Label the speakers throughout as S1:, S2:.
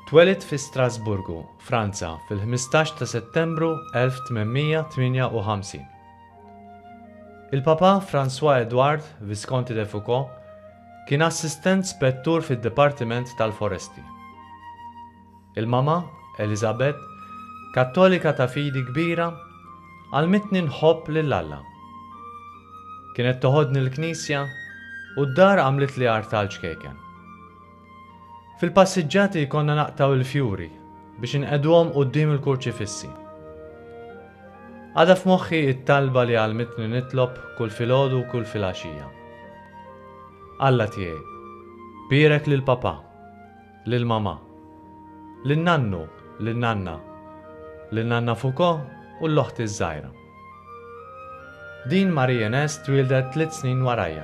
S1: Twelid fi Strasburgu, Franza, fil-15 ta' Settembru 1858. Il-Papa François Edouard Visconti de Foucault kien assistent spettur fid-Dipartiment tal-Foresti. Il-Mama, Elizabeth, Kattolika ta' fidi kbira, għalmitni nħobb lill-Alla. Kienet toħodni l-Knisja u d-dar għamlet li art tal-ċkejken. Fil-passiġġati konna naqtaw il-fjuri biex inqedwhom quddiem il-kurċifissi. Għada f'moħħi it-talba li għalmitni nitlob kull filgħodu u kull filgħaxija. Alla tiegħi, birek lill-Papa, lill-Mama, lin-Nannu, lin-Nanna, lin-Nanna Foucault u l-oħti żgħira. Din Marie Nest twildet 3 snin warajja.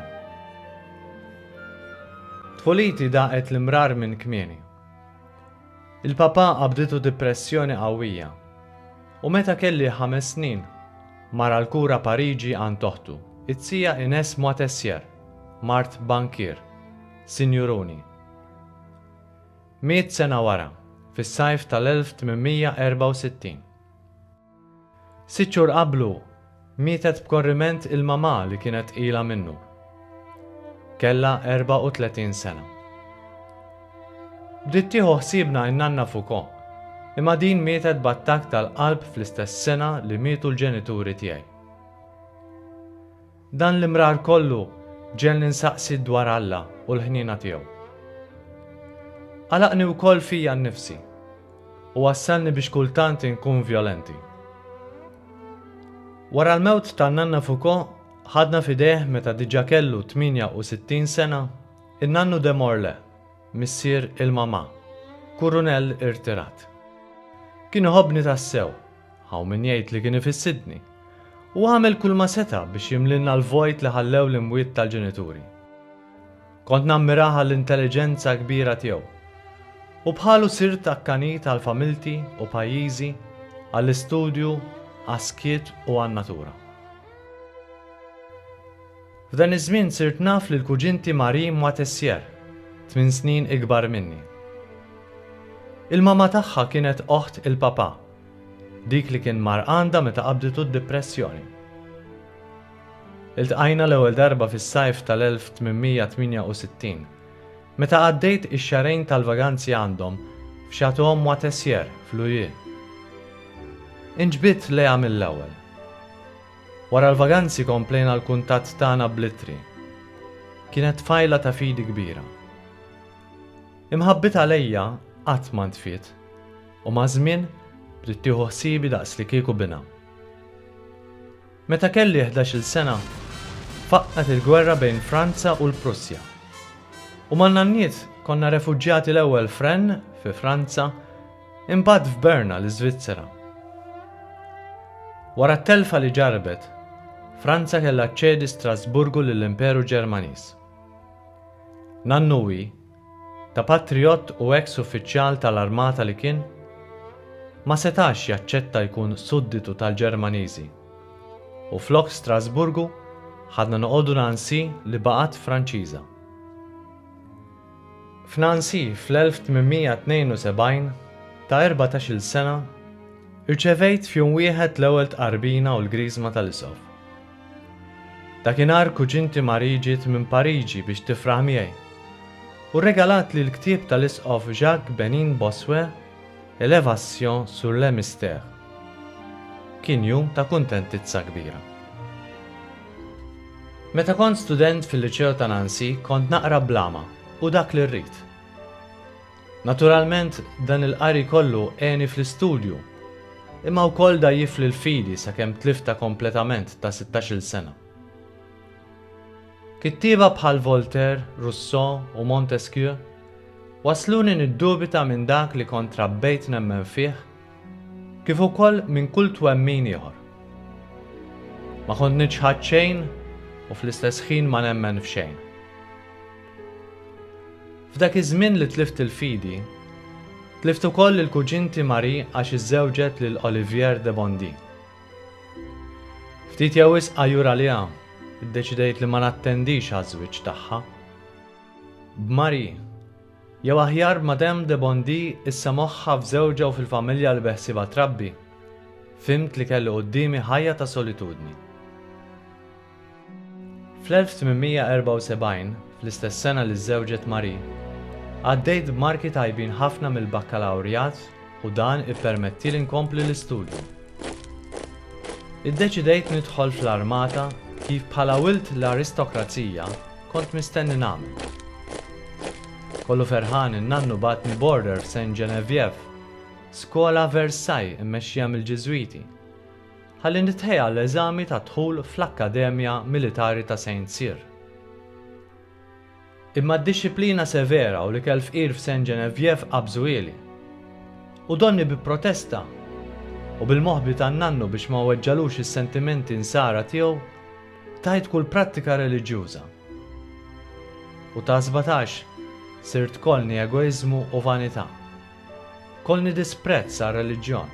S1: Tfuliti daqet l-imrar minn kmieni. Il-Papa qabditu depressjoni qawwija u meta kelli 5 snin mara l-kura Pariġi għand toħtu, it-sija Ines Moitessier, mart bankier, sinjuruni. Miet sena wara, fis-sajf tal-1864. 6 xhur qablu mietet b'korriment il-mama li kienet ila minnu. Kella 34 sena. Bdiet tieħu ħsiebna n-Nanna Foucault, imma din mietet b'attakk tal-qalb fl-istess sena li mietu l-ġenituri tiegħi. Dan l-imrar kollu ġelni nsaqsi dwar Alla u l-ħniena tiegħu. Għalaqni wkoll fija nnifsi u wassalni biex kultant inkun vjolenti. Wara l-mewt tan-Nanna Foucault ħadna fideh meta diġà kellu 68 sena in-Nannu de Morlaix, missier il-Mama, kurunell irtirat. Kien iħobbni tassew, hawn min jgħid li kien ifissidni, u għamel kull ma seta biex jimlilna l-vojt li ħallew l-imwiet tal-ġenituri. Kont nammiraha l-intelligenza kbira tiegħu, u bħalu sirt akkanit għal-familti u pajjiżi, għall-istudju, għaskiet u għan-natura. F'dan iż-żmien sirt naf li l-kuġinti Marie Moitessier, 8 snin ikbar minni. Il-mama tagħha kienet oħt il-Papa, dik li kien marqanda meta qabditu d-depressjoni. Iltqajna l-ewwel darba fis-sajf tal-1868, meta għaddejt ix-xarejn tal-vaganzi għandhom f'Château Moitessier f'Louis. Inġbidt lejha mill-ewwel. Wara l-vaganzi komplejna l-kuntatt tagħna b'littri. Kienet fajla ta' fidi kbira. Imħabbit għalejja qatt ma ntfiet u ma' żmien bdiet tieħu ħsibi daqs li kieku bina. Meta kelli 11-il sena, faqqat il-gwerra bejn Franza u l-Prussja. U man-nanniet konna refuġġjati l-ewwel f'Rennes fi Franza, imbagħad f'Berna l-Iżvizzera. Wara t-telfa li ġarbet, Franza kellha ċċedi Strasburgu lill-Imperu Ġermaniż. Nannuwi, ta' patriott u eks uffiċjal tal-armata li kien, ma setax jaċċetta jkun sudditu tal-Ġermaniżi. U flok Strasburgu ħadna noqogħdu Nancy li baqgħet Franċiża. F'Nancy fl-1872 ta' 14-il sena irċevejt f'jum wieħed l-ewwel tqarbina u l-griżma tal-isqof. Dakinhar kuġinti Marie ġiet minn Pariġi biex tifraħ miegħi u rregalat li l-ktieb tal-isqof Jacques Benin Bossuet Élévation sur le mystère. Kien jum ta' kuntentizza kbira. Meta kont student fil-liċew ta' Nancy kont naqra blama u dak li rrid. Naturalment dan il-qari kollu għeni fl-istudju, imma wkoll dajjif li l-fidi sakemm tlifta kompletament ta' 16-il sena. Kittieba bħal Voltaire, Rousseau u Montesquieu wasluni niddubita minn dak li kont trabbejt nemmen fih, kif ukoll minn kull twemmin ieħor. Ma kont niġħad xejn u fl-istess ħin ma nemmen f'xejn. F'dak iż-żmien li tlift il-fidi, tlift ukoll il-kuġinti Marie għax iżżewġet lil Olivier de Bondy. Ftit jew wisq għajur għaliha, iddeċidejt li ma nattendix għaż-żwieġ tagħha. B'Marie Jew aħjar Madame de Bondy issa moħħa f'żewġa u fil-familja li beħsiba trabbi. Fimt li kelli qudiemi ħajja ta' solitudni. Fl-1874, fl-istess sena li żżewġet Marie, għaddejt b'marki tajbin ħafna mill-bakkalawrijat u dan ippermettili nkompli l-istudju. Iddeċidejt nidħol fl-armata kif bħala wilt l-aristokrazija kont mistenni nagħmel. Kollu ferħan in-nannu batni border St. Genevieve, skola Versailles immexxija mill-Ġiżwiti, ħalli nitħejja l-eżami ta' dħul fl-Akkademja Militari ta' St. Cyr. Imma d-disciplina severa u li kell fqir f'St. Genevieve qabżu ili. U donni bi protesta u bil-moħbi tan-nannu biex ma weġġalux is-sentimenti nsara tiegħu tajt kull prattika reliġjuża. U ta' 17 sirt kolni egoizmu u vanità. Kolni disprezz għal reliġjon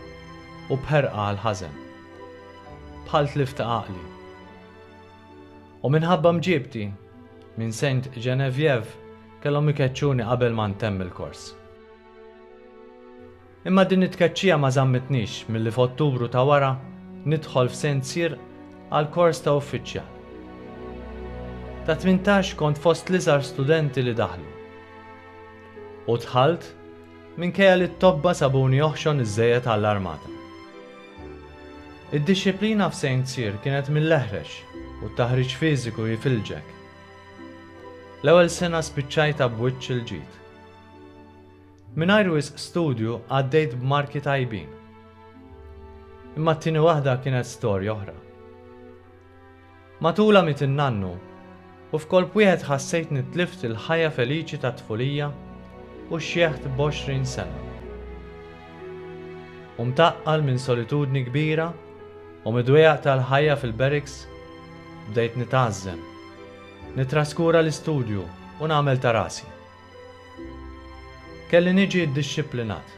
S1: u bħerqa għal ħażen. Bħal tlifta għaqli. U minħabba mġibti minn St. Genevieve kellhom ikeċċuni qabel ma ntemm il-kors. Imma din it-tkeċċija ma żammitnix milli f'Ottubru ta' wara nidħol f'St. Cyr għal kors ta' uffiċjal. Ta' 18 kont fost l-iżgħar studenti li daħlu. U dħalt minkejja li t-tobba sabuni joħxon iż-żejjed għall-armata. Id-disciplina f'St. Cyr kienet mill-eħrex u t-taħriġ fiżiku jifilġek. L-ewwel sena spiċċajta b'wiċċ il-ġid. Mingħajr wisq studju għaddejt b'marki tajbin. Imma t-tieni waħda kienet storja oħra. Matula mit in-nannu u f'kolb wieħed ħassejt nitlift il-ħajja feliċi ta' tfulija u xjeħt b'20 sena. U mtaqqal minn solitudni kbira u midwejaq tal-ħajja fil-barracks bdejt nitgħażżem, nitraskura l-istudju u nagħmel ta' rasi. Kelli niġi ddixxiplinat.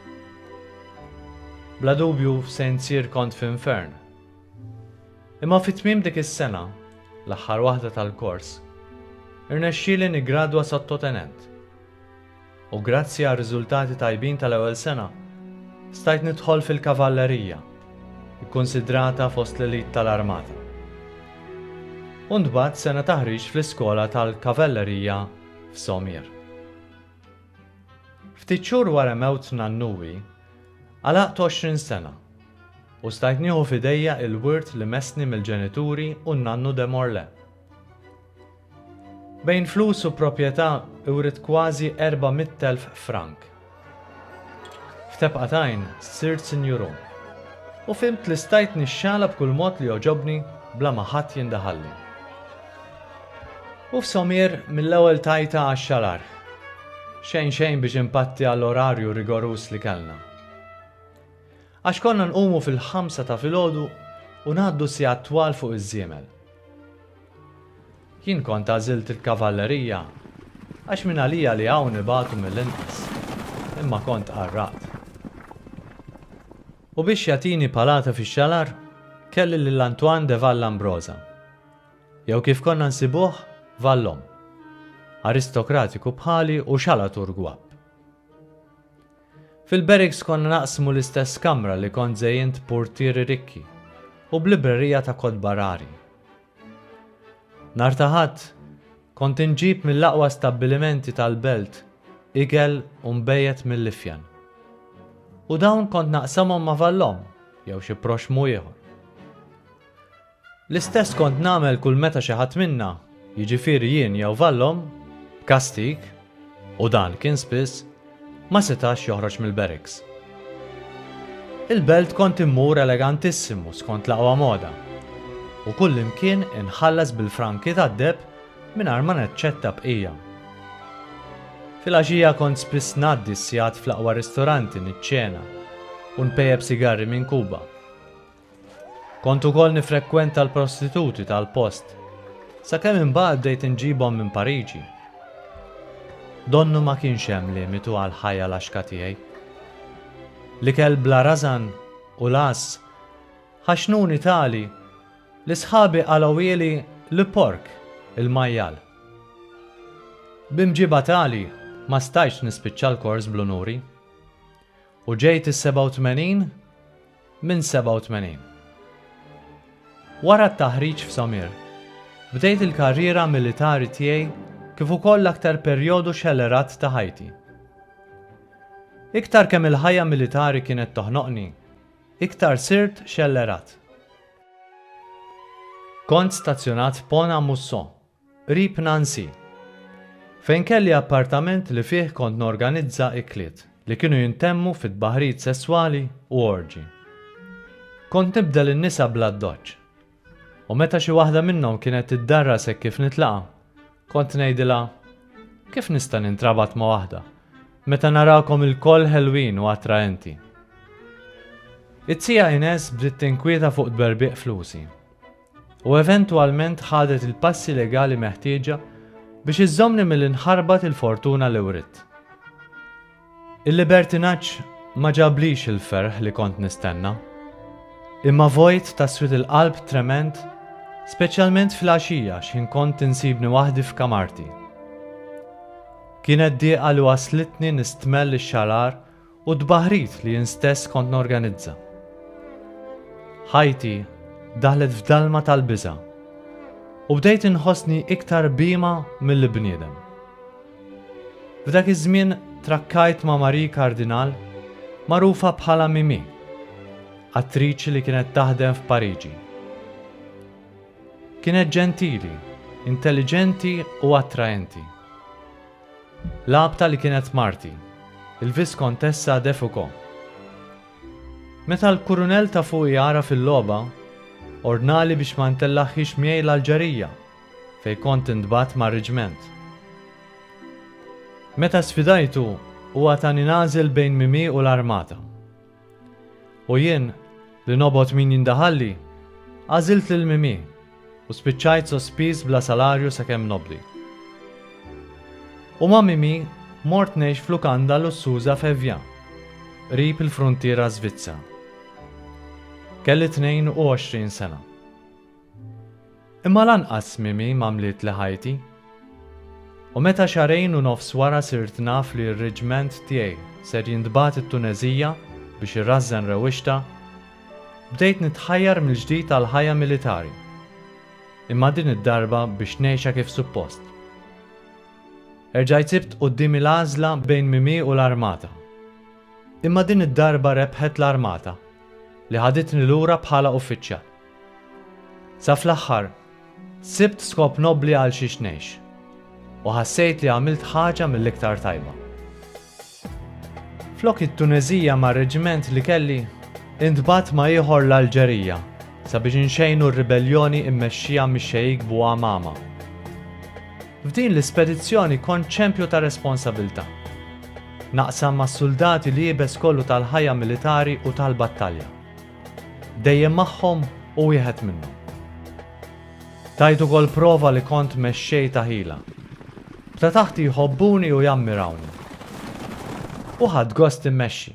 S1: Bla dubju f'St. Cyr kont f'infern. Imma fit-tmiem dik is-sena, l-aħħar waħda tal-kors, irnexxieli niggradwa sottotenent. U grazzi għal riżultati tajbin tal-ewwel sena, stajt nidħol fil-kavallerija, ikkonsidrata fost l-elit tal-armata. U mbagħad sena taħriġ fl-iskola tal-kavallerija f'Sommier. Ftit xhur wara mewt nannuwi, għalaqt 20 sena u stajt nieħu f'idejja il-wirt li messni mill-ġenituri u n-nannu de Morlaix. Bejn flus u proprjetà iwrid kważi 400,000 frank. F'tebqatajn sirt sinjurun u fimt li stajt nixxala b'kull mod li joġobni bla ma ħadd jindaħalli. U f'Sommier mill-ewwel tajta għax-xalar. Xejn biex impatti għall-orarju rigorus li kellna. Għax konna nqumu fil-5 ta' filgħodu u ngħaddu sigħat twal fuq iż-żiemel. Jien kont għażilt il-kavallerija għax minn għalija li hawn ibatu mill-inqas, imma kont qarraqt. U biex jagħtini palata fix-xalar, kelli lil Antoine de Vallambrosa. Jew kif konna nsibuh Vallon, aristokratiku bħali u xalatur gwab. Fil-barracks konna naqsmu l-istess kamra li kont żejjent portieri rikki u b'librerija ta' kodbarari. Nhar ta' ħadd kont inġib mill-aqwa stabbilimenti tal-belt igel u mbejjed mill-Lifjan. U dawn kont naqsamhom ma' Vallon jew xi proxmu ieħor. L-istess kont nagħmel kull meta xi ħadd minna, jiġifieri jien jew Vallon, kastik, u dan kien spiss, ma setax joħroġ mill-barracks. Il-belt kont immur elegantissimu skont l-aqwa moda u kull imkien inħallas bil-franki tad-deb mingħajr ma neċċetta bqija. Fil-għaxija kont spiss ngħaddi s-sigħat fl-aqwa ristoranti niċċena u npejjeb sigarri minn Kuba. Kont ukoll nifrekwenta l-prostituti tal-post sakemm imbagħad bdejt inġibhom minn Pariġi. Donnu ma kienx hemm limitu għal ħajja laxka tiegħi. L-ikel bla rażan u las ħaxnuni tali li sħabi qalawili li pork il-majjal. Bimġiba tali ma stajtx nispiċċa l-kors bl-unuri. U ġejt is-87 minn 87. Wara t-taħriġ f'Samir, bdejt il-karriera militari tiegħi kif ukoll l-aktar perjodu xellerat ta' ħajti. Iktar kemm il-ħajja militari kienet toħnoqni, iktar sirt xellerat. Kont stazzjonat f'Pont à Mousson, qrib Nancy, fejn kelli appartament li fih kont norganizza ikliet li kienu jintemmu fit-baħrijiet sesswali u orġi. Kont nibdel in-nisa bla doċċ. U meta xi waħda minnhom kienet tiddarras hekk kif nitlaqa, kont ngħidilha kif nista' nintrabat ma' waħda meta narawkom il-koll ħelwin u attraenti. It-tija Ines bdiet tinkwieta fuq tberbiq flusi u eventwalment ħadet il-passi legali meħtieġa biex iżżommni mill-inħarbat il-fortuna li writt. Il-libertinaġġ ma ġablix il-ferħ li kont nistenna, imma vojt ta' swit il-qalb trement, speċjalment fil-għaxija x'in kont insibni waħdi f'kamarti. Kienet dieqa li waslitni nistmell ix-xarar u d-baħrit li jien stess kont norganizza. Ħajti daħlet f'dalma tal-biża' u bdejt inħossni iktar bima mill-bniedem. F'dak iż-żmien trakkajt ma' Marie Cardinal, magħrufa bħala Mimi, attriċi li kienet taħdem f'Pariġi. Kienet ġentili, intelligenti u attraenti. L-abta li kienet marti, il-Viskontessa de Foucault. Meta l-kurunell ta' fuq jara fil-logħba, ordnali biex ma ntellaħħix miegħi l-Alġerija fejn kont intbagħat mar-reġiment. Meta sfidajtu huwa tani nażel bejn Mimi u l-armata. U jien li nobgħod min jindaħalli, għażilt lil Mimi u spiċċajt sospiż bla salarju sakemm nobdi. U ma' Mimi mort ngħix f'lukanda lussuża f'Evian, qrib il-fruntiera Żvizza. Kelli 22 sena. Imma lanqas Mimi m'għamliet li ħajti. U meta xarejn u nofs wara sirt naf li r-reġiment tiegħi ser jintbagħat it-Tunezija biex irrażżen rewwixta, bdejt nitħajjar mill-ġdid għal ħajja militari. Imma din id-darba biex ngħixha kif suppost. Erġajt sibt quddiem l-għażla bejn Mimi u l-armata. Imma din id-darba rebħet l-armata li ħaditni lura bħala uffiċjal. Sa fl-aħħar sibt skop nobli għal xi ngħix u ħassejt li għamilt ħaġa mill-iktar tajba. Flok it-Tunezija mar-reġiment li kelli intbagħat ma' ieħor l-Alġerija sabiex inxejnu r-ribelljoni mmexxija mix-xejk Bouamama. F'din l-ispedizzjoni kont ċempju ta' responsabilità. Naqsam mas-soldati li jibes kollu tal-ħajja militari u tal-battalja. Dejjem magħhom u wieħed minnhom. Tajt ukoll prova li kont mexxej ta' ħila. Ta' taħti jħobbuni u jammirawni. U ħadd gost immexxi.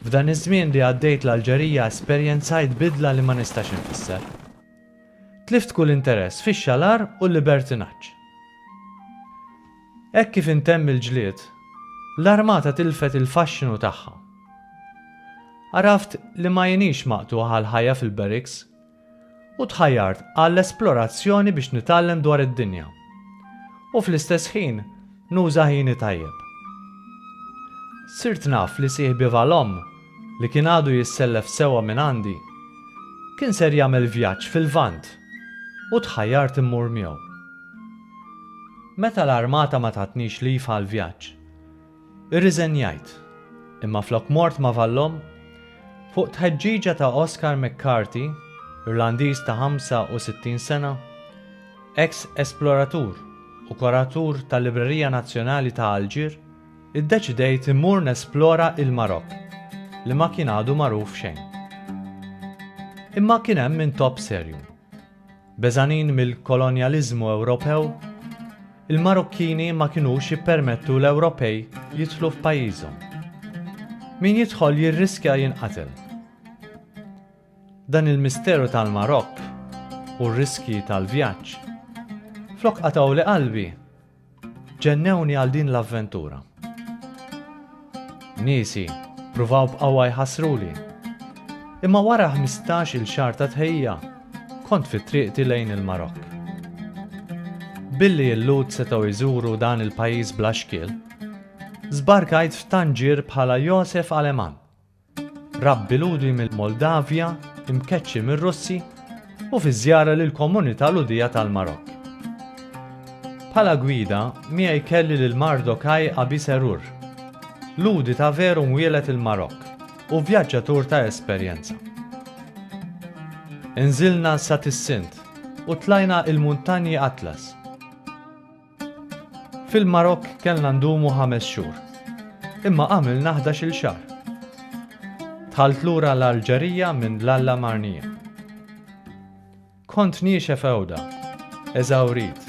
S1: F'dan iż-żmien li għaddejt l-Alġerija esperjenzajt bidla li ma nistax infisser. Tlift kull interess fix-xalar u l-libertinaġġ. Hekk kif intemm il-ġlied, l-armata tilfet il-faxxinu tagħha. Araft li ma jenix maqtuħa għal-ħajja fil-barracks u tħajjart għall-esplorazzjoni biex nitgħallem dwar id-dinja u fl-istess ħin nuża ħini tajjeb. Sirt naf li sieħbi Valom li kien għadu jissellef sewa minn għandi kien ser jagħmel vjaġġ fil-Lvant u tħajjart immur miegħu. Meta l-armata ma tatnix lif għal-vjaġġ, irriżenjajt, imma flok mort ma' Valom fuq tħeġġiġa ta' Oscar McCarthy, Irlandiż ta' 65 sena, ex-esploratur u kuratur tal-Librerija Nazzjonali ta' Alġir, iddeċidejt immur nesplora il-Marokk li ma kien għadu magħruf xejn. Imma kien hemm min top serju. Beżanin mill-kolonjaliżmu Ewropew, il-Marokkini ma kinux jippermettu l-Ewropej jidħlu f'pajjiżhom. Min jidħol jirriskja jinqatel. Dan il-misteru tal-Marokk u r-riski tal-vjaġġ flok qataw li qalbi. ġennewni għal din l-avventura. Niesi pruvaw b'qawwa jħassruli. Imma wara 15-il xahar ta' tħejja, kont fit-triqti lejn il-Marokk. Billi l-lut setgħu jżuru dan il-pajjiż bla xkiel, żbarkajt f'Tanġir bħala Josef Aleman, rabbi ludi mill-Moldavja imkeċċi mir-Russi u fi żjara lill-komunità ludija tal-Marokk. Bħala gwida miegħi kelli lil Mardokaj Abi Serur, ludi ta' veru mwielet il-Marokk u vjaġġatur ta' esperjenza. Inżilna sa Tissint u tlajna il-muntanji Atlas. Fil-Marokk kellna ndumu 5 xhur, imma għamilna 11-il xahar. Tħalt lura l-Alġerija minn Lalla Marnija. Kont niexef ewda, eżawrit,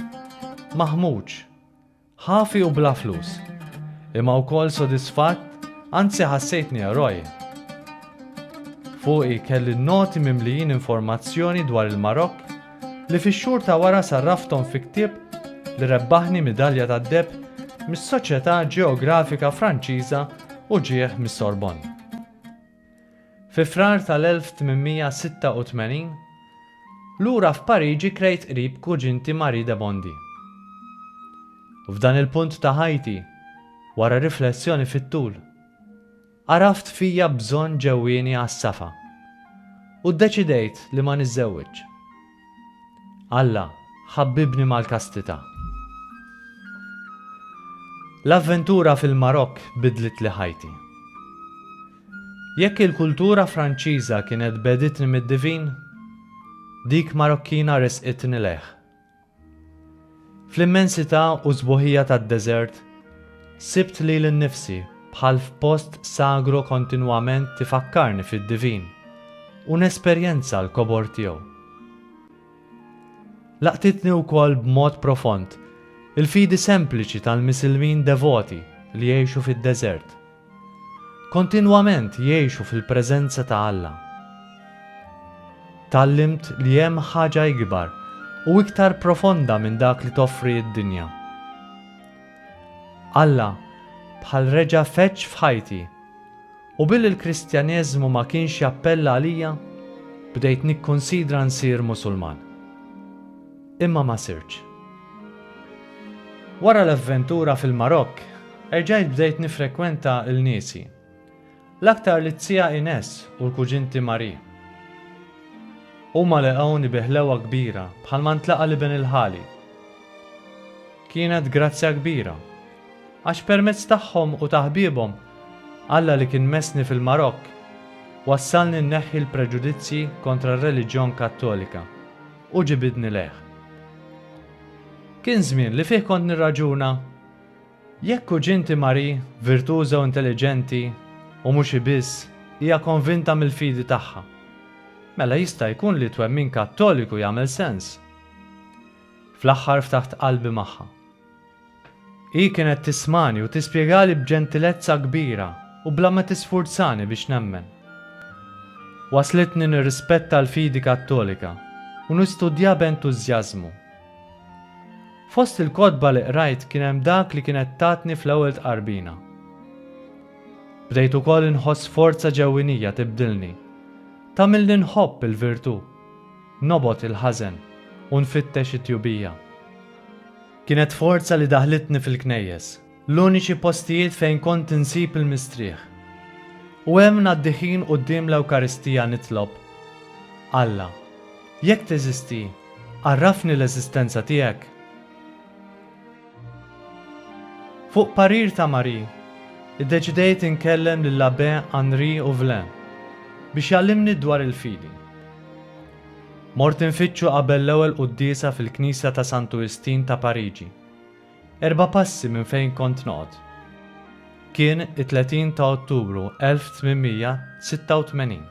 S1: maħmuġ, ħafi u bla flus, imma wkoll sodisfatt, anzi ħassejtni eroj. Fuqi kelli noti mimlijin informazzjoni dwar il-Marokk li fix-xhur ta' wara sarrafthom fi ktieb li rebbaħni midalja tad-deb mis-Soċjetà Ġeografika Franċiża u ġieħ mis-Sorbonne. Fi frar tal-1886, lura f'Pariġi krejt qrib kuġinti Marie de Bondy. F'dan il-punt ta' ħajti, wara riflessjoni fit-tul, għaraft fija bżonn ġewwieni għas-safa u ddeċidejt li ma niżżewweġ. Alla ħabbibni mal-kastità. L-avventura fil-Marokk bidlet li ħajti. Jekk il-kultura Franċiża kienet beditni mid-divin, dik Marokkina resqitni leħ. Fl-immensità u żbuħija tad-deżert, sibt li l-nifsi bħal f'post sagru kontinwament tifakkarni fid-divin u nesperjenza l-kobor tiegħu. Laqtitni wkoll b'mod profond il-fidi sempliċi tal-Misilmin devoti li jgħixu fid-deżert. Kontinwament jgħixu fil-preżenza ta' Alla. Tallimt li hemm ħaġa ikbar u iktar profonda minn dak li toffri d-dinja. Alla bħal reġa' feċ f'ħajti u billi l-Kristjaneżmu ma kienx jappella għalija, bdejt nikkonsidra nsir Musulman. Imma ma sirtx. Wara l-avventura fil-Marokk, erġajt bdejt nifrekwenta l-niesi, l-aktar li t-tija Ines u l-kuġinti Marie. Huma laqgħuni biħlewa kbira bħalma ntlaqa li ben il-ħali. Kienet grazzja kbira, għax permezz tagħhom u taħbibhom Alla li kien messni fil-Marokk wassalni nneħħi l-preġudizzji kontra r-reliġjon Kattolika u ġibidni leħ. Kien żmien li fih kont nirraġuna jekk kuġinti Marie virtuża u intelligenti u mhux biss hija konvinta mill-fidi tagħha, mela jista' jkun li twemmin Kattoliku jagħmel sens. Fl-aħħar ftaħt qalbi magħha. Hi kienet tismani u tispjegali b'ġentilezza kbira u bla ma tisfurzani biex nemmen. Waslitni nirrispetta l-fidi Kattolika u nistudja b'entużjażmu. Fost il-kotba li qrajt kien hemm dak li kienet tatni fl-ewwel tqarbina. Bdejt ukoll inħoss forza ġewwinija tibdilni, tagħmilni nħobb il-virtù, nobgħod il-ħażen u nfittex it-tjubija. Kienet forza li daħlitni fil-knejjes, l-uniċi postijiet fejn kont insib il-mistrieħ. U hemm ngħaddi ħin quddiem l-Ewkaristija nitlob: Alla, jekk teżisti, għarrafni l-eżistenza tiegħek. Fuq parir ta' Marie, iddeċidejt inkellem lill-Abbé Henri Ouvelin biex jallimni dwar il-fidi. Mort infittxu qabel l-ewwel quddiesa fil-Knisja ta' Sant'Augustin ta' Pariġi, 4 passi minn fejn kont noqgħod. Kien it-30 ta' Ottubru 1886.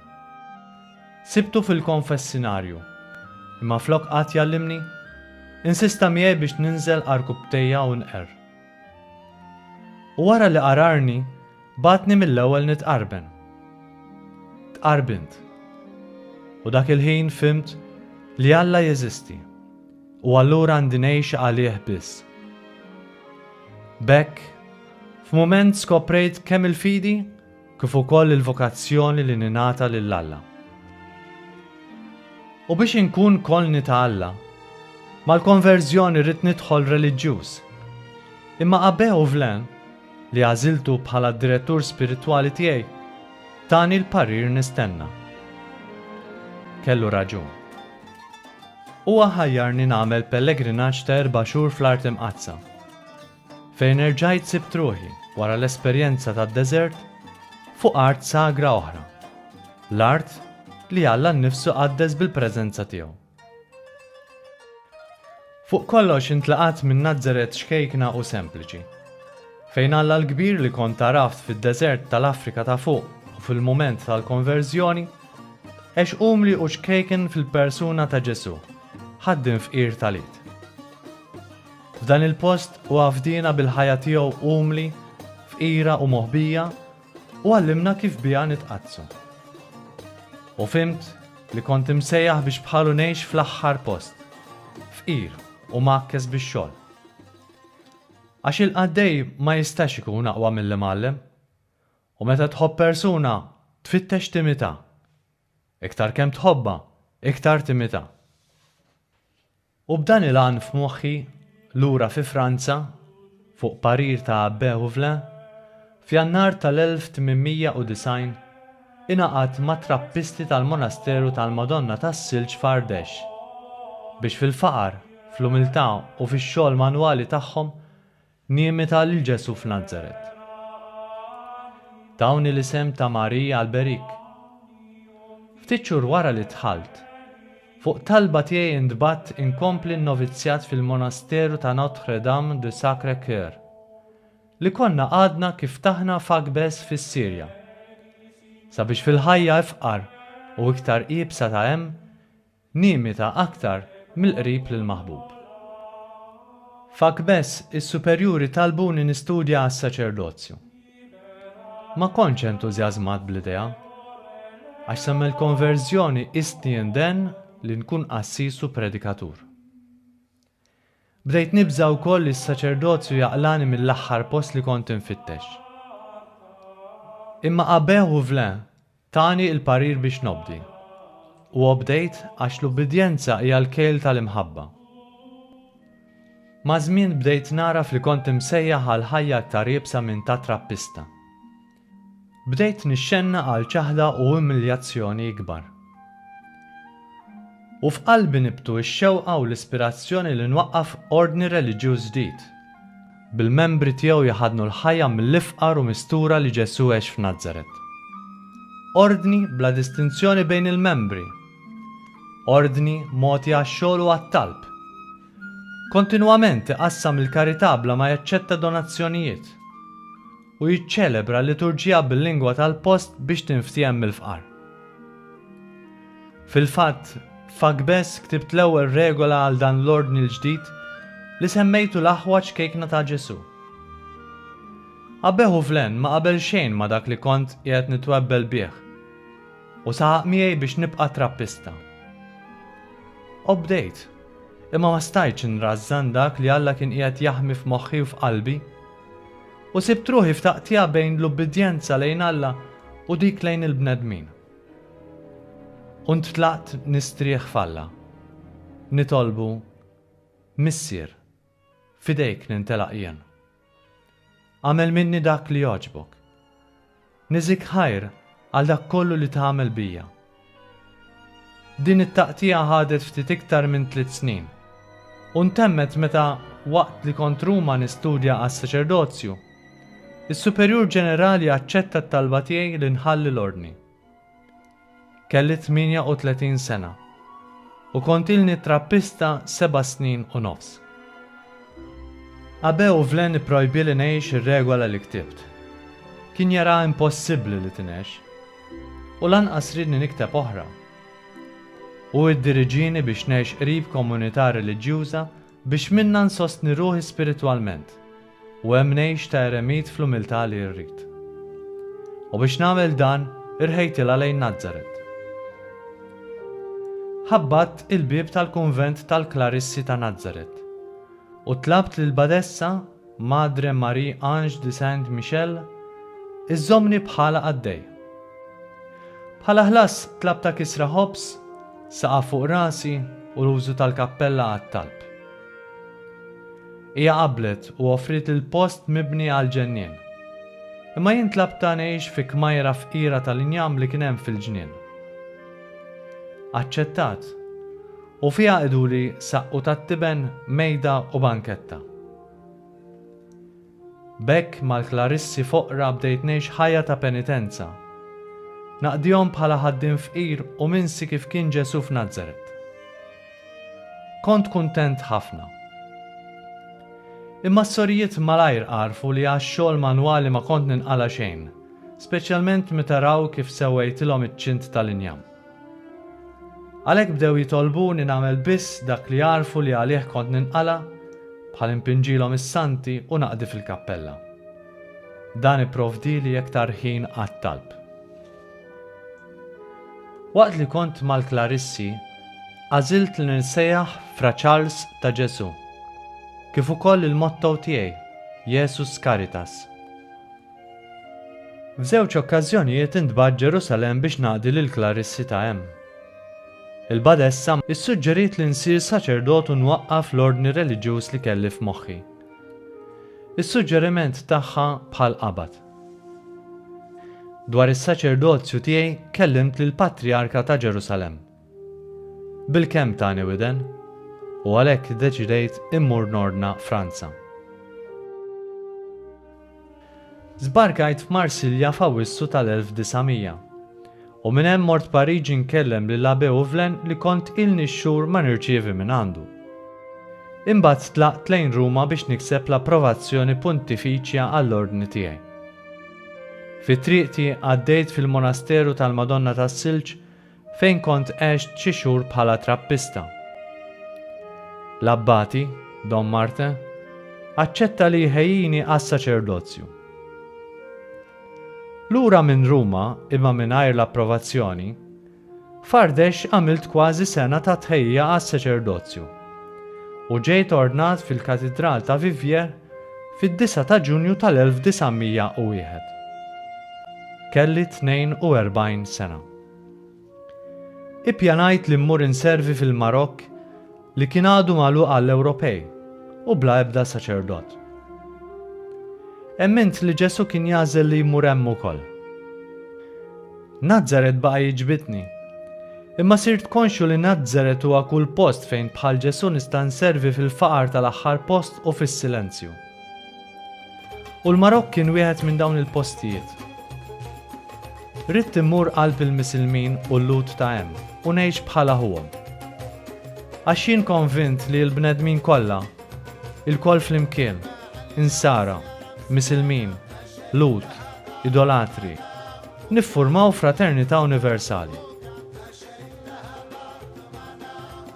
S1: Sibtu fil-konfessinarju, imma flok qatt jallimni, insista miegħi biex ninżel arkubtejja u nqer. U wara li qararni, batni mill-ewwel nitqarben. Tqarbint. U dak il-ħin fimt li Alla jeżisti u allura għandi ngħix għalih biss. Bekk, f'mument skoprejt kemm il-fidi kif ukoll il-vokazzjoni li ninata lill-Alla. U biex inkun kolni ta' Alla, mal-konverżjoni rrid nidħol reliġjuż. Imma Abbé Hovlen, li għażiltu bħala d-direttur spiritwali tiegħi, tani l-parir nistenna. Kellu raġun. Huwa ħajjarni nagħmel pellegrinaġġ ta' 4 xhur fl-Art Imqazza, fejn erġajt sibt ruħi wara l-esperjenza tad-deżert fuq art sagra oħra, l-art li Alla nnifsu qaddes bil-preżenza tiegħu. Fuq kollox intlaqat minn Nażaret xkejkna u sempliċi, fejn Alla l-kbir li kont taraft fid-deżert tal-Afrika ta' fuq u fil-mument tal-konverżjoni għexqumli u xkejken fil-persuna ta' Ġesu, ħaddim fqir tal-id. F'dan il-post u għafdina bil-ħajja tiegħu qumli, fqira u moħbija u għallimna kif bija nitqazzu. U fimt li kont imsejjaħ biex bħalu ngħix fl-aħħar post, fqir u makkes bix-xogħol. Għax il-qaddej ma jistax ikun aqwa mill-imgħallem, u meta tħobb persuna tfittex timità. Iktar kemm tħobba, iktar timità. U b'dan il-għan f'moħħi lura fi Franza, fuq parir ta' Abbé Hovlen, f'Jannar tal-1890 inaqat ma' trappisti tal-monasteru tal-Madonna tas-Silġ f'Ardèche biex fil-faqar, fl-umiltà u fix-xogħol manwali tagħhom niemita lil Ġesu f'Nażaret. Dawni l-isem ta' Marija Alberik. Ftit xhur wara li dħalt, fuq talba tiegħi intbatt inkompli n-novizzjat fil-monasteru ta' Notre Dame du Sacré-Cœur, li konna għadna kif taħna f'Akbes fis-Sirja, sabiex fil-ħajja ifqar u iktar qiebsa ta' hemm niemita aktar mill-qrib lill-maħbub. F'Akbes is-superjuri talbuni nistudja għas-saċerdozju. Ma kontx entużjażmat bl-idea, għax sa mill-konverżjoni qistni den li nkun qassisu predikatur. Bdejt nibża wkoll li s-saċerdozju jaqlani mill-aħħar post li kont infittex. Imma Abbé Hovlen tani il-parir biex nobdi, u bdejt għax l-ubbidjenza hija l-kejl tal-imħabba. Ma' żmien bdejt naraf li kont imsejjaħ għal ħajja aktar jibsa minn ta' trappista. Bdejt nixxenna għal ċaħda u umiljazzjoni ikbar. U f'qalbi nibtu x-xewqa u l-ispirazzjoni li nwaqqaf ordni reliġjuż ġdid, bil-membri tiegħu jaħadnu l-ħajja mill-ifqar u mistura li Ġesu għex f'Nażaret. Ordni bla distinzjoni bejn il-membri. Ordni moti għax-xogħol u għat-talb. Kontinwament iqassam il-karità bla ma jaċċetta donazzjonijiet u jiċċelebra l-liturġija bil-lingwa tal-post biex tinftiem mill-fqar. Fil-fatt, f'Akbes ktibt l-ewwel regola għal dan l-ordni l-ġdid li semmejtu l-aħwaġ kejkna ta' Ġesu. Abbé Hovlen ma qabel xejn ma dak li kont qiegħed nitwebbel bih u saħaq miegħi biex nibqa' trappista. U bdejt, imma ma stajtx nrażżan dak li Alla kien qiegħed jaħmi f'moħħi u f'qalbi u sibt ruħi f'taqtija bejn l-ubbidjenza lejn Alla u dik lejn il-bnedmin. U ntlaqt nistrieħ f'Alla, nitolbu, Missier, fidejk nintelaq jien. Għamel minni dak li jogħġbok. Niżik ħajr għal dak kollu li tagħmel bija. Din it-taqtija ħadet ftit iktar minn 3 snin u ntemmet meta waqt li kont Ruma nistudja għas-saċerdozju, is-Superjur Ġenerali aċċetta t-talba tiegħi li nħalli l-ordni. Kelli 38 sena u kontilni trappista 7 snin u nofs. Abbé Hovlen ipprojbi li ngħix ir-regola li ktibt. Kien jara impossibbli li tingħix u lanqas ridni nikteb oħra. U iddiriġini biex ngħix qrib komunità reliġjuża biex minna nsostni ruħi spiritwalment u hemm ngħix ta' eremit fl-umiltà li rrid. U biex nagħmel dan irħejtilha lejn Nażaret. Ħabbat il-bieb tal-kunvent tal-Klarissi ta' Nażaret u tlabt lil badessa Madre Marie Ange de Saint Michel, iżżommni bħala għaddej. Bħala ħlas tlab ta' kisra ħobs, saqa fuq rasi u l-użu tal-kappella għat-talb. Hija qablet u offrit il-post mibni għal-ġennien. Imma jien tlabta ngħix fi kmajra fqira tal-injam li kien hemm fil-ġnien. Aċċettat, u fiha qiduli saqqu tat-tiben, mejda u banketta. Bekk mal-klarissi foqra bdejt ngħix ħajja ta' penitenza. Naqdihom bħala ħaddiem fqir u minsi kif kien Ġesu f'Nażaret. Kont kuntent ħafna. Imma s-sorijiet malajr għarfu li għax-xogħol manwali ma kont ninqala xejn, speċjalment meta raw kif sewwejtilhom iċ-ċint tal-injam. Għalhekk bdew jitolbuni nagħmel biss dak li jarfu li għalih kont ninqala bħal impinġilhom is-santi u naqdi fil-kappella. Dan ipprovdili iktar ħin għat-talb. Waqt li kont mal-klarissi, għażilt li ninsejjaħ Fra Charles ta' Ġesu, kif ukoll il-motto tiegħi, Jesus Caritas. F'żewġ okkażjonijiet intbagħt Ġerusalemm biex naqdi lill-klarissi ta' hemm. Il-badessa issuġġeriet li nsir saċerdot u nwaqqaf l-ordni reliġjuż li kelli f'moħħi. Is-suġġeriment tagħha bħal qabad. Dwar is-saċerdozju tiegħi kellimt lill-Patriarka ta' Ġerusalemm. Bil-kemm tani widen, u għalhekk deċidejt immur Nordna, Franza. Żbarkajt f'Marsilja f'Awwissu tal-1900 u minn hemm mort Pariġi nkellem lill-Abbé Uvlen li kont ilni xhur ma nirċievi minn għandu. Imbagħad tlaqt lejn Ruma biex nikseb l-approvazzjoni pontifiċja għall-ordni tiegħi. Fit-triqti għaddejt fil-Monasteru tal-Madonna tas-Silġ fejn kont għext xi xhur bħala trappista. L-Abbati, Don Martin, aċċetta li jħejjini għas-saċerdozju. Lura minn Ruma, imma mingħajr l-approvazzjoni, fardex għamilt kważi sena ta' tħejja għas-saċerdozju u ġejt ordnat fil-Katedral ta' Vivier fid-9 ta' Ġunju tal-1901. Kelli 42 sena. Ippjanajt li mmur inservi fil-Marokk li kien għadu magħluq għall-Ewropej u bla ebda saċerdot. Emmint li Ġesu kien jażel li jmur hemm ukoll. Nażaret baqa' jiġbidni, imma sirt konxju li Nażaret huwa kull post fejn bħal Ġesu nista' nservi fil-faqar tal-aħħar post u fis-silenzju. U l-Marokk kien wieħed minn dawn il-postijiet. Ridt immur qalb il-Misilmin u l-lut ta' hemm u ngħix bħala huwhom. Għax jien konvint li l-bnedmin kollha, il-koll flimkien, insara, Misilmin, lut, idolatri, niffurmaw fraternità universali.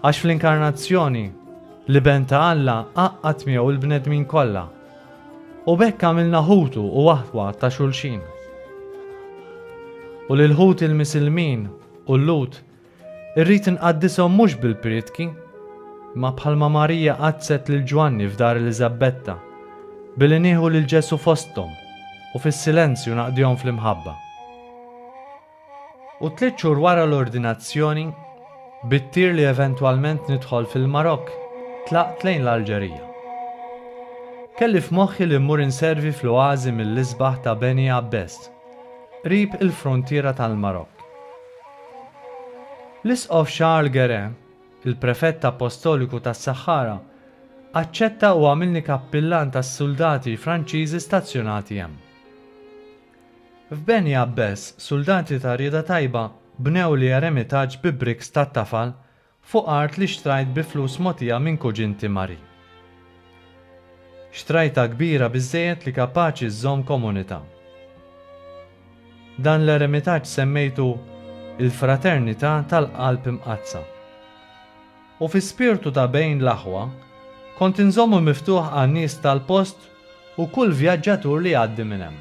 S1: Għax fl-inkarnazzjoni li ben ta' Alla qaqqat miegħu l-bnedmin kollha u bekk għamilna ħutu u waħwa ta' xulxin. U lil ħut il-Misilmin u l-lut irrid inqaddishom mhux bil-pritki, ma bħalma Marija qaddset lil Ġwanni f'dar Eliżabetta billi nieħu lil Ġesu fosthom u fis-silenzju naqdihom fl-imħabba. U 3 xhur wara l-ordinazzjoni, bit-tir li eventwalment nidħol fil-Marokk, tlaqt lejn l-Alġerija. Kelli f'moħħi li mmur inservi fl-oażi mill-isbaħ ta' Beni Abbes, qrib il-frontiera tal-Marokk. L-Isqof Charles Guérin, il-prefett apostoliku tas-Saħħara, aċċetta u għamilni kappillan tas-soldati Franċiżi stazzjonati hemm. F'Beni Abbes, soldati ta' rieda tajba bnew li eremitaġġ bi briks tat-tafal fuq art li xtrajt bi flus mogħtija minn kuġinti Mari. Xtrajta kbira biżżejjed li kapaċi żżomm komunità. Dan l-eremitaġġ semmejtu il-Fraternità tal-Qalb Imqazza. U fi spirtu ta' bejn l-aħwa, kont inżommu miftuħ għan-nies tal-post u kull vjaġġatur li għaddi minn hemm.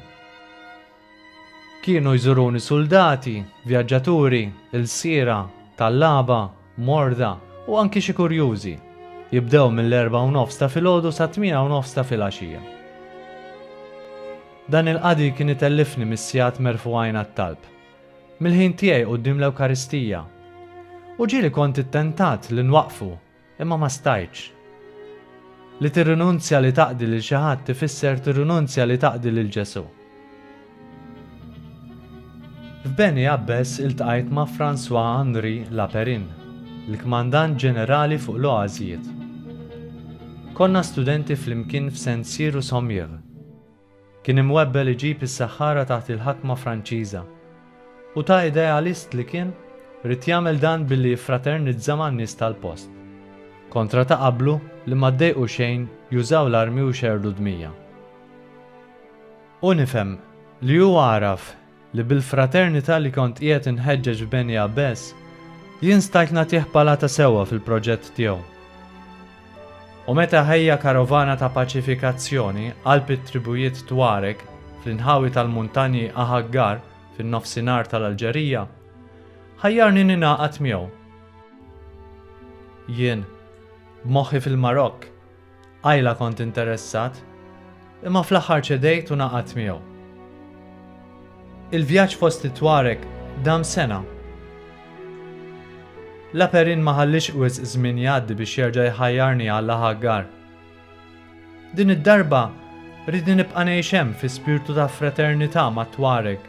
S1: Kienu jżuruni soldati, vjaġġaturi, il-sira, tal-laba, morda u anki xi kurjużi. Jibdew mill-4:30 ta' filgħodu sa 8:30 ta' filgħaxija. Dan il-qadi kien itellifni mis-sigħat merfuqajn għat-talb, mill-ħin tiegħi quddiem l-Ewkaristija. U ġieli kont ittentat li nwaqfu, imma ma stajtx. Li tirrinunzja li taqdi lil xi ħadd tifisser tirrinunzja li taqdi lil Ġesu. F'Beni Abbes iltqajt ma' François Henri Laperin, il-kmandant ġenerali fuq l-oażijiet. Konna studenti flimkien f'Saint-Cyr u Sommier. Kien imwebbel iġib is-Saħħara taħt il-ħakma Franċiża. U ta' idealist li kien, rid jagħmel dan billi jiffraternizza man-nies tal-post. Kontra ta' qablu li ma ddejqu xejn jużaw l-armi u xerdu dmija. U nifhem li huwa għaraf li bil-fraternità li kont qiegħed inħeġġeġ f'Beni Abbes, jien stajt nagħtih palata sewwa fil-proġett tiegħu. U meta ħejja karovana ta' paċifikazzjoni qalb it-tribujiet Tuareg fl-inħawi tal-muntanji Ahaggar fin-nofsinhar tal-Alġerija, ħajjarni ninaqat miegħu. Jien, b'moħħi fil-Marokk, għajla kont interessat, imma fl-aħħar ċedejt u naqat miegħu. Il-vjaġġ fost it-Tuareg dam sena. Laperin ma ħallix wisq żmien jgħaddi biex jerġa' jħajjarni għal Ahaggar. Din id-darba ridi nibqa' ngħix hemm fi spiritu ta' fraternità mat Tuareg.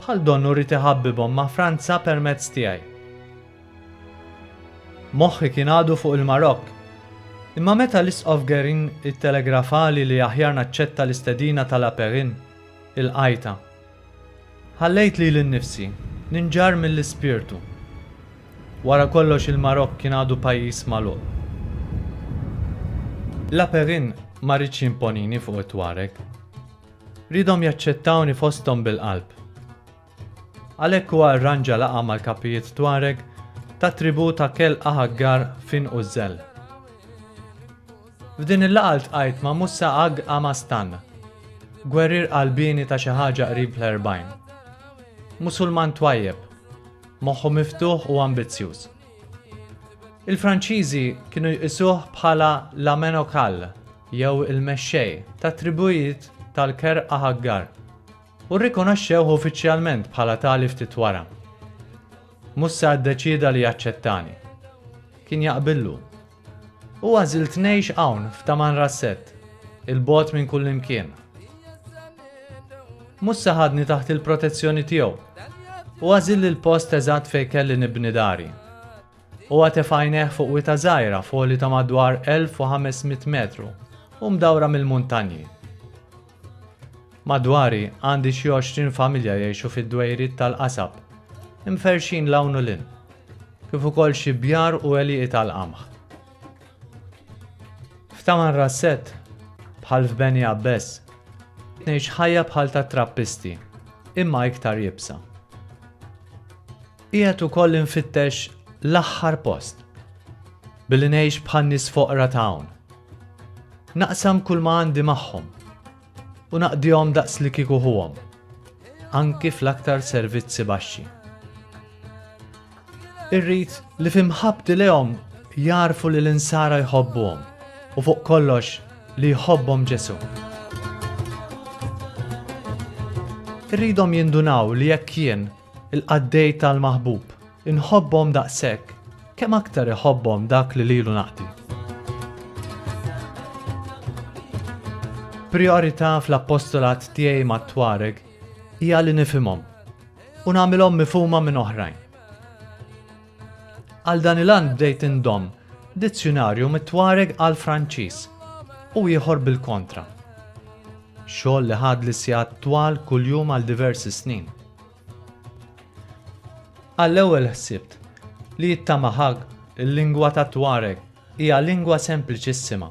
S1: Bħal donnu rrid iħabbibhom ma' Franza permezz tiegħi. Moħħi kien għadu fuq il-Marokk, imma meta l-isqof Guerin ittelegrafali li aħjar naċċetta l-istedina ta' Laperin, il-qajta. Ħallejt li l-nifsi, ninġar mill-ispirtu. Wara kollox il-Marokk kien għadu pajjiż magħluq. Laperin ma rridx jimponini fuq it-Tuareg. Ridhom jaċċettawni fosthom bil-qalb. Għalhekk huwa arranġa laqgħa mal-kapijiet Tuareg ta' tribù ta' Kel Ahaggar fin Użell. F'din il-laqgħa ltqajt ma' Musa Ag Amastan, gwerrier qalbini ta' xi ħaġa qrib l-40. Musulman twajjeb, moħħu miftuħ u ambizzjuż. Il-Franċiżi kienu jqisuh bħala l-Amenokal jew il-mexxej ta' tribujiet tal-Ker Ahaggar u rrikonoxxew uffiċjalment bħala tali ftit wara. Musa ddeċida li jaċċettani. Kien jaqbillu. U għażilt ngħix hawn f'Taman Rasset, il-bogħod minn kull imkien. Musa ħadni taħt il-protezzjoni tiegħu u għażil il-post eżatt fejn kelli nibni dari. U għatefajneħ fuq wita żgħira foli ta' madwar 1500 metru u mdawra mill-muntanji. Madwari għandi xi 20 familja jgħixu fid-dwejriet tal-qasab, imferxin lawnu lin, kif ukoll xi bjar u għeliqi tal-qamħ. F'Taman Rasset, bħal f'Beni Abbes, ngħix ħajja bħal ta' trappisti, imma iktar jibsa. Qiegħed ukoll infittex l-aħħar post, billi ngħix bħal nies foqra ta' hawn. Naqsam kull ma għandi magħhom u naqdihom daqs li kieku huhom, anki fl-aktar servizzi baxxi. Irrid li f'imħabbti lehom jarfu li l-insara jħobbuhom u fuq kollox li jħobbhom Ġesu. Irridhom jindunaw li jekk jien il-qaddej tal-maħbub inħobbhom daqshekk, kemm aktar iħobbhom dak li lilu naqdi. Priorità fl-appostolat tiegħi mat-Tuareg hija li nifhimhom u nagħmilhom mifhuma minn oħrajn. Għal dan il-għan bdejt indomm dizzjonarju mit-Tuareg għal Franċiż u ieħor bil-kontra. Xogħol li ħad li sigħat twal kuljum għal diversi snin. Għall-ewwel ħsibt li t-Tamahag, il-lingwa ta' Tuareg, hija lingwa sempliċissima.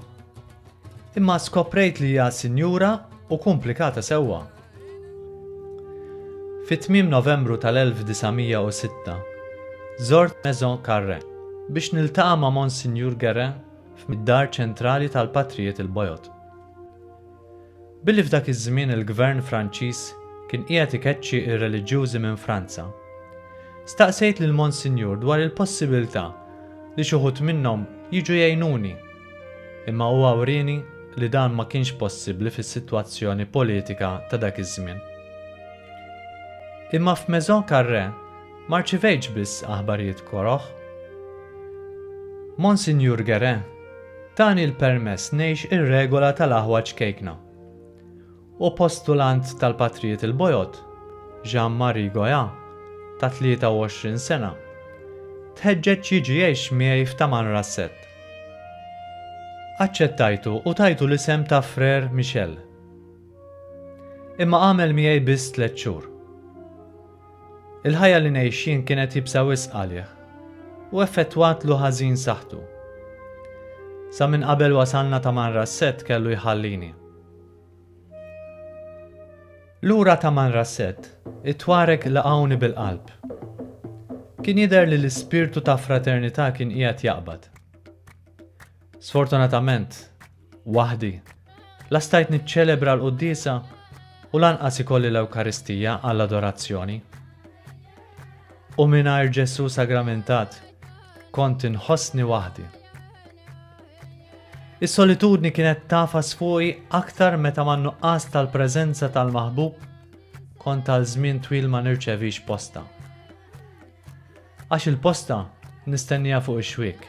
S1: Imma skoprejt li hija sinjura u komplikata sewwa. Fit-tmiem Novembru tal-1906, żort Maison Carré biex niltaqa' ma' Monsignor Guérin f'mid-dar ċentrali tal-Patrijiet il-Bojot. Billi f'dak iż-żmien il-Gvern Franċiż kien qiegħed ikeċċi ir-reliġjużi minn Franza, staqsejt lil Monsignor dwar il-possibilità li xi wħud minnhom jiġu jgħinuni, imma huwa wrini li dan ma kienx possibbli fis-sitwazzjoni politika ta' dak iż-żmien. Imma f'Maison Carré ma rċivejtx biss aħbarijiet koroħ. Monsignor Guérin tani l-permess ngħix ir-regola tal-aħwaġ kejkna. U postulant tal-Patrijiet il-Bojot, Jean-Marie Goya, ta' 23 sena, tħeġġeġ jiġi jgħix miegħi f'Taman Rasset. Aċċettajtu u tajtu l-isem ta' Frer Michel. Imma għamel miegħi biss 3 xhur. Il-ħajja li ngħixin kienet jibsa wisq għalih u effettwatlu ħażin saħħtu. Sa minn qabel wasalna Taman Rasset kellu jħallini. Lura Taman Rasset, it-Tuareg laqgħuni bil-qalb. Kien jidher li l-ispirtu ta' fraternità kien qiegħed jaqbad. Sfortunatament, waħdi, la stajt niċċelebra l-qudiesa u lanqas ikolli l-Ewkaristija għall-adorazzjoni. U mingħajr Ġesu sagramentat, kont inħossni waħdi. Is-solitudni kienet tafas fuqi aktar meta ma nuqqas tal-preżenza tal-maħbub kont tal-żmien twil ma nirċevix posta. Għax il-posta nistennija fuq ix-xwiek.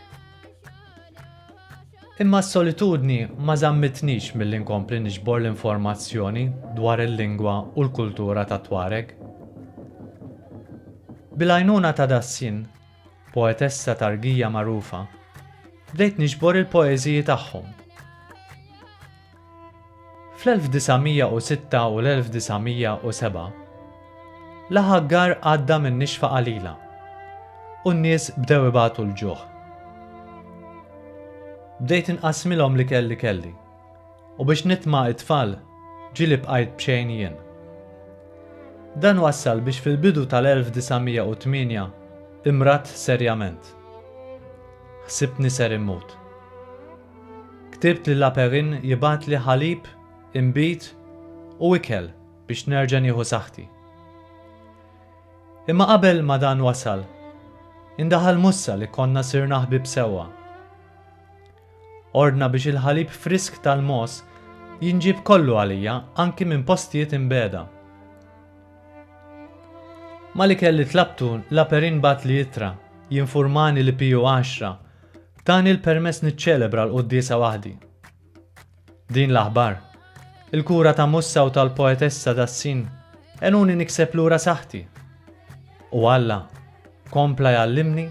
S1: Imma s-solitudni ma żammitnix milli nkompli niġbor l-informazzjoni dwar il-lingwa u l-kultura ta' Tuareg. Bil-għajnuna ta' Dassin, poetessa targija magħrufa, bdejt niġbor il-poeżiji tagħhom. Fl-1906 u l-1907, l-ħaggar għadda minn nixfa qalila u n-nies bdew ibatu l-ġuħ. Bdejt inqasmilhom li kelli u biex nitma' it-tfal ġieli bqajt b'xejn jien. Dan wassal biex fil-bidu tal-1908 imrat serjament. Ħsibtni ser immut. Ktibt li Laperin jibgħat li ħalib, imbit u ikel biex nerġa' nieħu saħħti. Imma qabel ma dan wasal, indaħal Mussa li konna sirna ħbib sewwa. Ordna biex il-ħalib frisk tal-mos jinġib kollu għalija anki minn postijiet imbeda. Ma li kelli tlabtu, Laperin bat li jitra, jinfurmani li Piju 10, tani l-permess niċċelebra l-quddiesa waħdi. Din l-aħbar, il-kura ta' Mussa u tal-poetessa Dassin, enuni nikseb lura saħħti. U Alla, kompla jallimni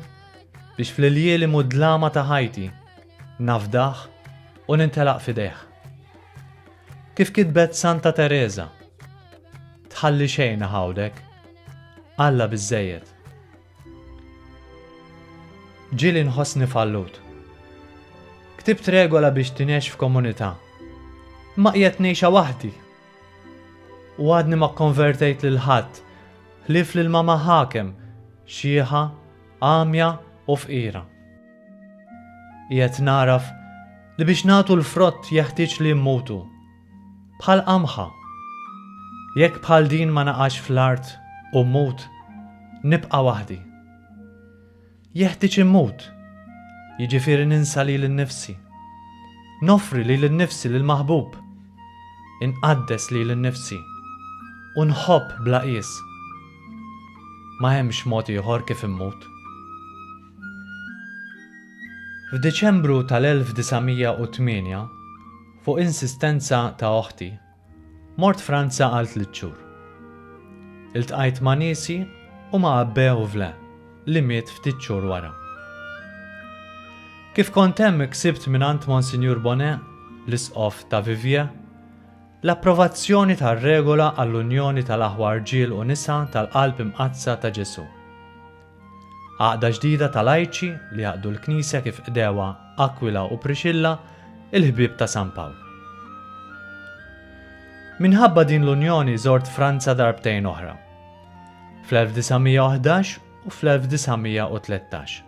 S1: biex fl-iljieli mudlama ta' ħajti, nafdaħ u nintelaq fideħ. Kif kitbet Santa Teresa, tħalli xejn ħawdek, Alla biżżejjed. Ġieli nħossni fallut. Ktibt regola biex tinex f'komunità. Ma qiegħed ngħixha waħdi. U għadni ma konvertejt lil ħadd, ħlif lil mama ħakem, xieħa, għamja u fqira. Qiegħed naraf li biex nagħtu l-frott jeħtieġ li mmutu. Bħal qamħa. Jekk bħal din ma naqax fl-art u mmut, nibqa' waħdi. Jeħtieġ immut, jiġifieri ninsa li l-nifsi. Nofri li l-nifsi lill-maħbub. Inqaddes li l-nifsi. U nħobb bla qies. Ma hemmx mod ieħor kif immut. F'Diċembru tal-1908, fuq insistenza ta' oħti, mort Franza għal 3 xhur. Iltqajt ma' niesi u ma' Abbe Vle li miet ftit xhur wara. Kif kont hemm ksibt minant Monsignor Bonnet, l-isqof ta' Vivier, l-approvazzjoni tar-regola għall-Unjoni tal-aħwar ġiel u nisa tal-qalb imqazza ta' Ġesu. Għaqda ġdida tal-lajċi li għaqdu l-Knisja kif qdewa Aquila u Priscilla, il-ħbieb ta' San Pawl. Minħabba din l-Unjoni żort Franza darbtejn oħra, fl-1911 u fl-1913.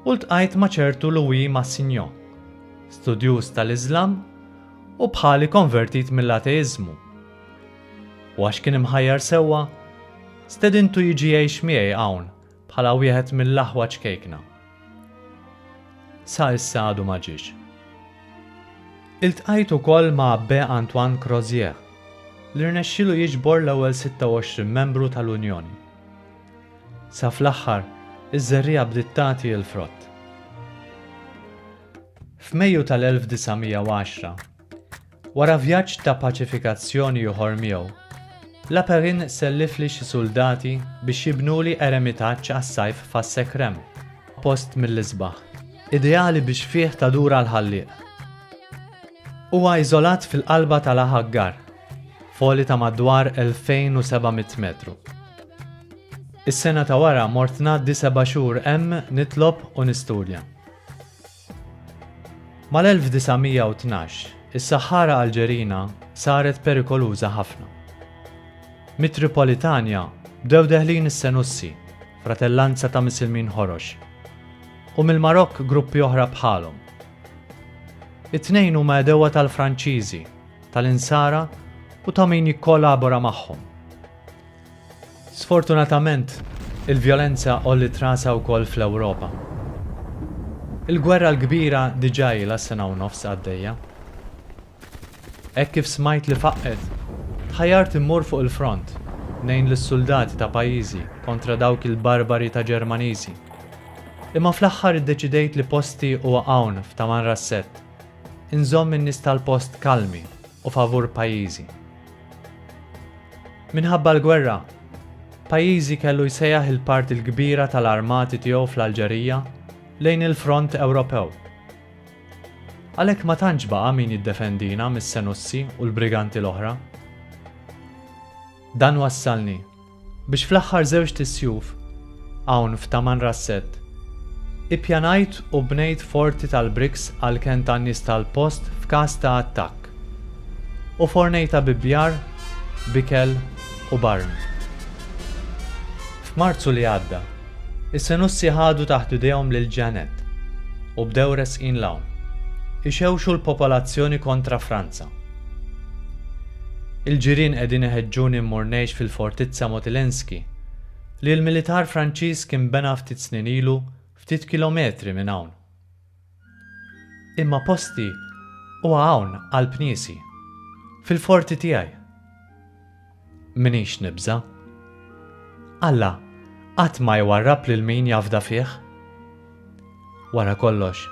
S1: U ltqajt ma' ċertu Louis Massignon, studjuż tal-Iżlam u bħali konvertit mill-ateizmu. U għax kien imħajjar sewwa, stedintu jiġi jgħix miegħi hawn bħala wieħed mill-aħwaġ kejkna. Sa issa għadu ma ġiex. Iltqajt ukoll ma' B. Antoine Crozier li rnexxielu jiġbor l-ewwel 26 membru tal-Unjoni. Sa fl-aħħar iż-żerriegħa bdiet tagħti l-frott. F'Mejju tal-1910, wara vjaġġ ta' paċifikazzjoni ieħor miegħu, Laperin sellifli xi soldati biex jibnuli eremitaġġ għas-sajf f'As-Sekrem, post mill-isbaħ, ideali biex fih tadur għall-ħallieq. Huwa iżolat fil-qalba tal-Aħaggar, foli ta' madwar 2700 metru. Is-sena ta' wara mort ngħaddi 7 xhur hemm nitlob u nistudja. Mal-1912, is-Sahara Alġerina saret perikoluża ħafna. Mit-Tripolitania bdew deħlin is-Senussi, fratellanza ta' Misilmin Ħorox, u mill-Marokk gruppi oħra bħalhom. It-tnejn huma edewa tal-Franċiżi, tal-Insara u ta' min jikkolabora magħhom. Sfortunatament, il-vjolenza ollit rasa wkoll fl-Ewropa. Il-gwerra l-kbira diġà ilha sena u nofs għaddejja. Hekk kif smajt li faqqet, tħajjart immur fuq il-front, ngħin lis-suldati ta' pajjiżi kontra dawk il-barbari ta' Ġermaniżi. Imma fl-aħħar iddeċidejt li posti huwa hawn f'Taman Rassett, inżomm in-nies tal-post kalmi u favur pajjiżi. Minħabba l-gwerra, pajjiżi kellu jsejjaħ il-parti l-kbira tal-armati tiegħu fl-Alġerija lejn il-front Ewropew. Għalhekk ma tantx baqa' min jiddefendina mis-Senussi u l-briganti l-oħra. Dan wassalni biex fl-aħħar żewġ tisjuf hawn f'Taman Rassett ippjanajt u bnejt forti tal-briks għal-kien tan-nies tal-post f'każ ta' attakk u fornejta bi bjar, bikel u barn. F'Marzu li għadda, is-Senussi ħadu taħt idejhom lil Ġanet u bdew resqin l-hawn, ixewxu l-popolazzjoni kontra Franza. Il-ġirien qegħdin iħeġġuni mmur ngħix fil-Fortizza Motilenski li l-militar Franċiż kien bena ftit snin ilu ftit kilometri minn hawn. Imma posti huwa hawn għall-Pniesi, fil-forti tiegħi. Minix nibża. Alla, qatt ma jwarrab lil min jafda fih. Wara kollox,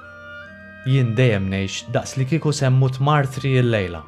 S1: jien dejjem ngħix daqs li kieku semmut martri l-lejla.